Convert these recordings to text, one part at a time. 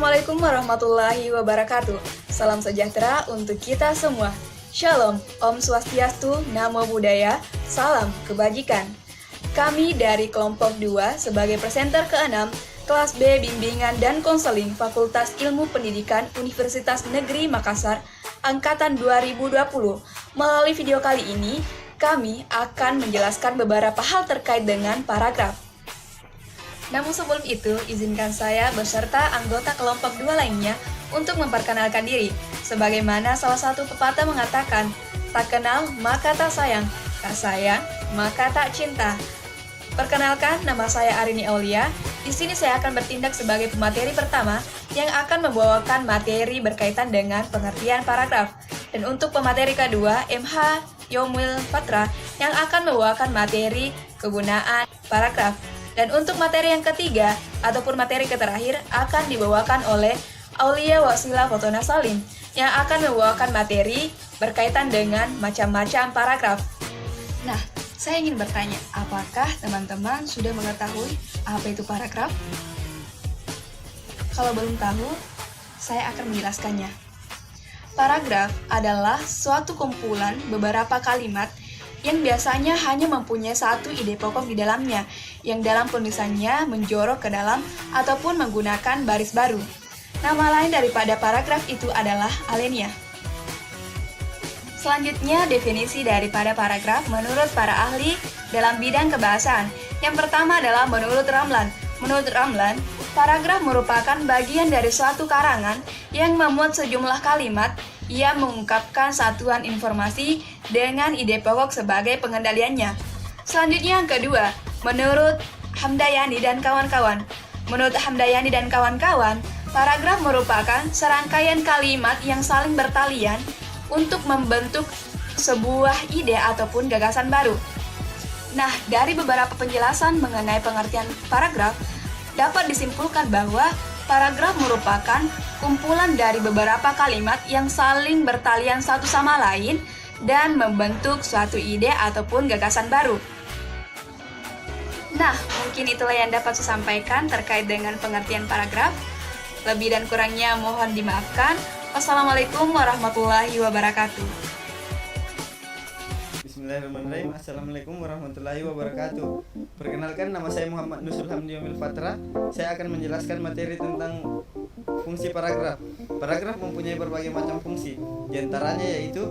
Assalamualaikum warahmatullahi wabarakatuh. Salam sejahtera untuk kita semua. Shalom, Om Swastiastu, Namo Buddhaya, salam kebajikan. Kami dari kelompok 2 sebagai presenter ke-6 kelas B Bimbingan dan Konseling Fakultas Ilmu Pendidikan Universitas Negeri Makassar Angkatan 2020. Melalui video kali ini, kami akan menjelaskan beberapa hal terkait dengan paragraf. Namun sebelum itu, izinkan saya beserta anggota kelompok 2 lainnya untuk memperkenalkan diri. Sebagaimana salah satu pepatah mengatakan, tak kenal maka tak sayang maka tak cinta. Perkenalkan, nama saya Arini Aulia. Di sini saya akan bertindak sebagai pemateri pertama yang akan membawakan materi berkaitan dengan pengertian paragraf. Dan untuk pemateri kedua, MH Yomil Patra yang akan membawakan materi kegunaan paragraf. Dan untuk materi yang ketiga, ataupun materi terakhir, akan dibawakan oleh Aulia Wasilah Fotona Salim, yang akan membawakan materi berkaitan dengan macam-macam paragraf. Nah, saya ingin bertanya, apakah teman-teman sudah mengetahui apa itu paragraf? Kalau belum tahu, saya akan menjelaskannya. Paragraf adalah suatu kumpulan beberapa kalimat yang biasanya hanya mempunyai satu ide pokok di dalamnya, yang dalam penulisannya menjorok ke dalam ataupun menggunakan baris baru. Nama lain daripada paragraf itu adalah alenia. Selanjutnya, definisi daripada paragraf menurut para ahli dalam bidang kebahasaan. Yang pertama adalah menurut Ramlan. Menurut Ramlan, paragraf merupakan bagian dari suatu karangan yang memuat sejumlah kalimat yang mengungkapkan satuan informasi dengan ide pokok sebagai pengendaliannya. Selanjutnya yang kedua, menurut Hamdayani dan kawan-kawan. Menurut Hamdayani dan kawan-kawan, paragraf merupakan serangkaian kalimat yang saling bertalian untuk membentuk sebuah ide ataupun gagasan baru. Nah, dari beberapa penjelasan mengenai pengertian paragraf, dapat disimpulkan bahwa paragraf merupakan kumpulan dari beberapa kalimat yang saling bertalian satu sama lain dan membentuk suatu ide ataupun gagasan baru. Nah, mungkin itulah yang dapat saya sampaikan terkait dengan pengertian paragraf. Lebih dan kurangnya mohon dimaafkan. Wassalamualaikum warahmatullahi wabarakatuh. Bismillahirrahmanirrahim. Assalamualaikum warahmatullahi wabarakatuh. Perkenalkan, nama saya Muhammad Nusrul Hamdi Yomil Patra. Saya akan menjelaskan materi tentang fungsi paragraf. Paragraf mempunyai berbagai macam fungsi. Di antaranya yaitu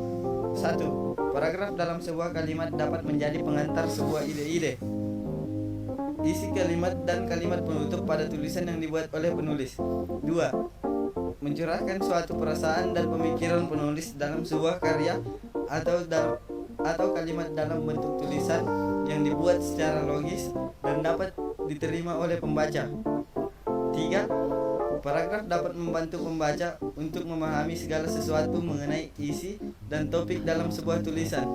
1. Paragraf dalam sebuah kalimat dapat menjadi pengantar sebuah ide-ide, isi kalimat dan kalimat penutup pada tulisan yang dibuat oleh penulis. 2. Mencurahkan suatu perasaan dan pemikiran penulis dalam sebuah karya atau kalimat dalam bentuk tulisan yang dibuat secara logis dan dapat diterima oleh pembaca. 3. Paragraf dapat membantu pembaca untuk memahami segala sesuatu mengenai isi dan topik dalam sebuah tulisan.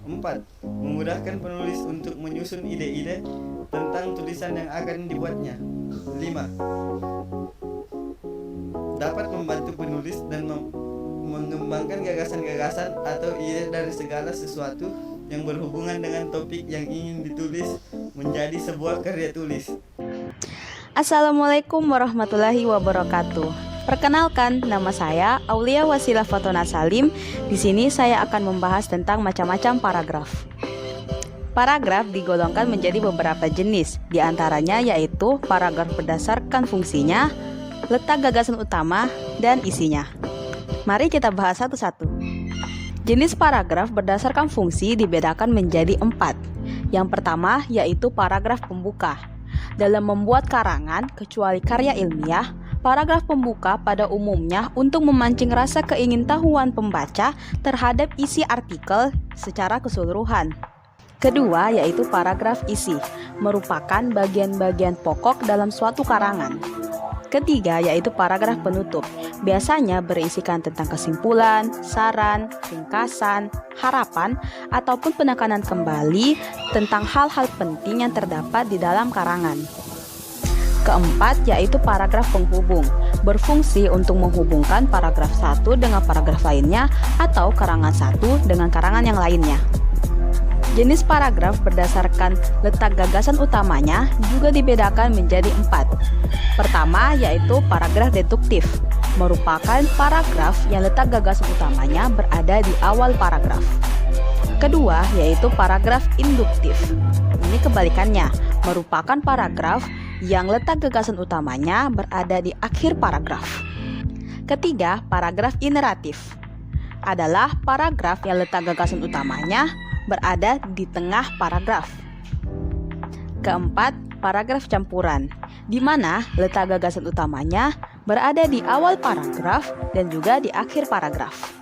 4. Memudahkan penulis untuk menyusun ide-ide tentang tulisan yang akan dibuatnya. 5. Dapat membantu penulis dan mengembangkan gagasan-gagasan atau ide dari segala sesuatu yang berhubungan dengan topik yang ingin ditulis menjadi sebuah karya tulis. Assalamualaikum warahmatullahi wabarakatuh. Perkenalkan, nama saya Aulia Wasilah Fotona Salim. Di sini saya akan membahas tentang macam-macam paragraf. Paragraf digolongkan menjadi beberapa jenis, di antaranya yaitu paragraf berdasarkan fungsinya, letak gagasan utama, dan isinya. Mari kita bahas satu-satu. Jenis paragraf berdasarkan fungsi dibedakan menjadi 4. Yang pertama yaitu paragraf pembuka. Dalam membuat karangan, kecuali karya ilmiah, paragraf pembuka pada umumnya untuk memancing rasa keingintahuan pembaca terhadap isi artikel secara keseluruhan. Kedua yaitu paragraf isi, merupakan bagian-bagian pokok dalam suatu karangan. Ketiga yaitu paragraf penutup, biasanya berisikan tentang kesimpulan, saran, ringkasan, harapan, ataupun penekanan kembali tentang hal-hal penting yang terdapat di dalam karangan. Keempat yaitu paragraf penghubung, berfungsi untuk menghubungkan paragraf satu dengan paragraf lainnya atau karangan satu dengan karangan yang lainnya. Jenis paragraf berdasarkan letak gagasan utamanya juga dibedakan menjadi 4. Pertama yaitu paragraf deduktif, merupakan paragraf yang letak gagasan utamanya berada di awal paragraf. Kedua yaitu paragraf induktif. Ini kebalikannya, merupakan paragraf yang letak gagasan utamanya berada di akhir paragraf. Ketiga, paragraf ineratif adalah paragraf yang letak gagasan utamanya berada di tengah paragraf. Keempat, paragraf campuran, di mana letak gagasan utamanya berada di awal paragraf dan juga di akhir paragraf.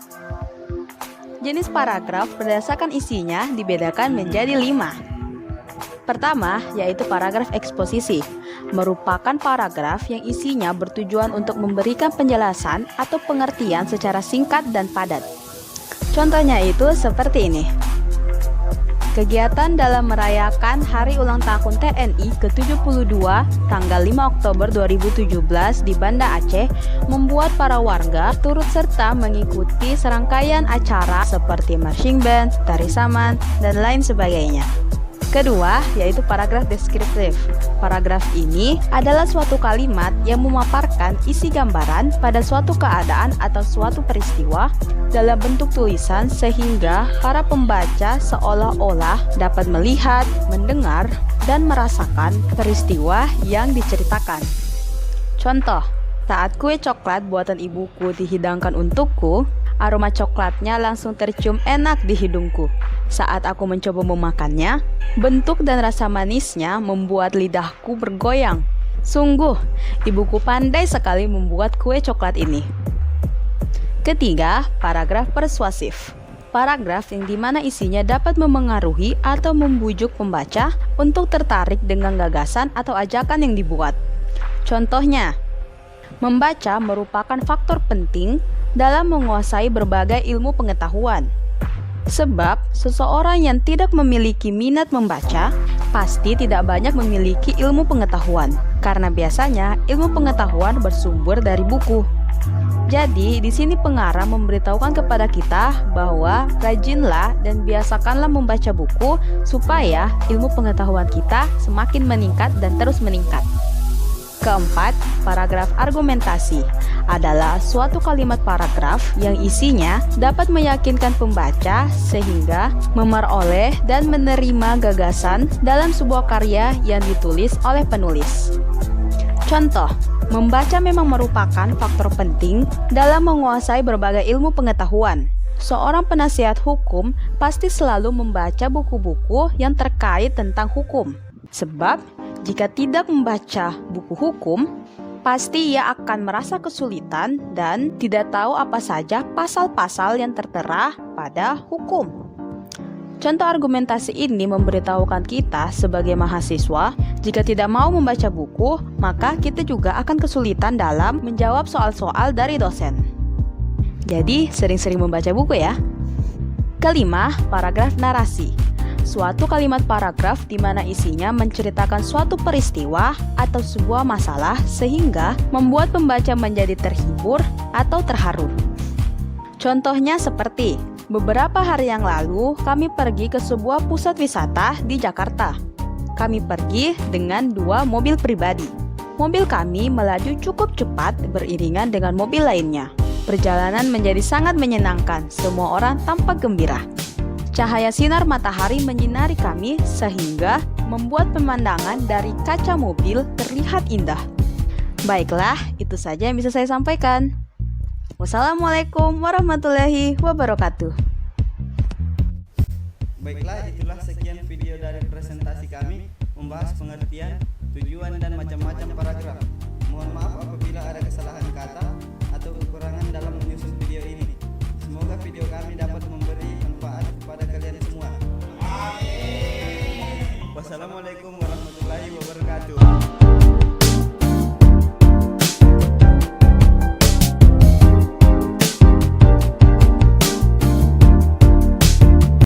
Jenis paragraf berdasarkan isinya dibedakan menjadi 5. Pertama, yaitu paragraf eksposisi, merupakan paragraf yang isinya bertujuan untuk memberikan penjelasan atau pengertian secara singkat dan padat. Contohnya itu seperti ini. Kegiatan dalam merayakan Hari Ulang Tahun TNI ke-72 tanggal 5 Oktober 2017 di Banda Aceh membuat para warga turut serta mengikuti serangkaian acara seperti marching band, tari saman, dan lain sebagainya. Kedua, yaitu paragraf deskriptif. Paragraf ini adalah suatu kalimat yang memaparkan isi gambaran pada suatu keadaan atau suatu peristiwa dalam bentuk tulisan sehingga para pembaca seolah-olah dapat melihat, mendengar, dan merasakan peristiwa yang diceritakan. Contoh, saat kue coklat buatan ibuku dihidangkan untukku, aroma coklatnya langsung tercium enak di hidungku. Saat aku mencoba memakannya, bentuk dan rasa manisnya membuat lidahku bergoyang. Sungguh, ibuku pandai sekali membuat kue coklat ini. Ketiga, paragraf persuasif. Paragraf yang dimana isinya dapat memengaruhi atau membujuk pembaca untuk tertarik dengan gagasan atau ajakan yang dibuat. Contohnya, membaca merupakan faktor penting dalam menguasai berbagai ilmu pengetahuan. Sebab, seseorang yang tidak memiliki minat membaca pasti tidak banyak memiliki ilmu pengetahuan, karena biasanya ilmu pengetahuan bersumber dari buku. Jadi, di sini pengarang memberitahukan kepada kita bahwa rajinlah dan biasakanlah membaca buku supaya ilmu pengetahuan kita semakin meningkat dan terus meningkat. Keempat, paragraf argumentasi adalah suatu kalimat paragraf yang isinya dapat meyakinkan pembaca sehingga memperoleh dan menerima gagasan dalam sebuah karya yang ditulis oleh penulis. Contoh, membaca memang merupakan faktor penting dalam menguasai berbagai ilmu pengetahuan. Seorang penasihat hukum pasti selalu membaca buku-buku yang terkait tentang hukum. Sebab, jika tidak membaca buku hukum, pasti ia akan merasa kesulitan dan tidak tahu apa saja pasal-pasal yang tertera pada hukum. Contoh argumentasi ini memberitahukan kita sebagai mahasiswa, jika tidak mau membaca buku, maka kita juga akan kesulitan dalam menjawab soal-soal dari dosen. Jadi, sering-sering membaca buku ya. Kelima, paragraf narasi. Suatu kalimat paragraf di mana isinya menceritakan suatu peristiwa atau sebuah masalah sehingga membuat pembaca menjadi terhibur atau terharu. Contohnya seperti, beberapa hari yang lalu kami pergi ke sebuah pusat wisata di Jakarta. Kami pergi dengan 2 mobil pribadi. Mobil kami melaju cukup cepat beriringan dengan mobil lainnya. Perjalanan menjadi sangat menyenangkan, semua orang tampak gembira. Cahaya sinar matahari menyinari kami sehingga membuat pemandangan dari kaca mobil terlihat indah. Baiklah, itu saja yang bisa saya sampaikan. Wassalamualaikum warahmatullahi wabarakatuh. Baiklah, itulah sekian video dari presentasi kami membahas pengertian, tujuan, dan macam-macam paragraf. Mohon maaf apabila ada kesalahan kata atau kekurangan dalam menyusun video ini. Semoga video kami dapat membantu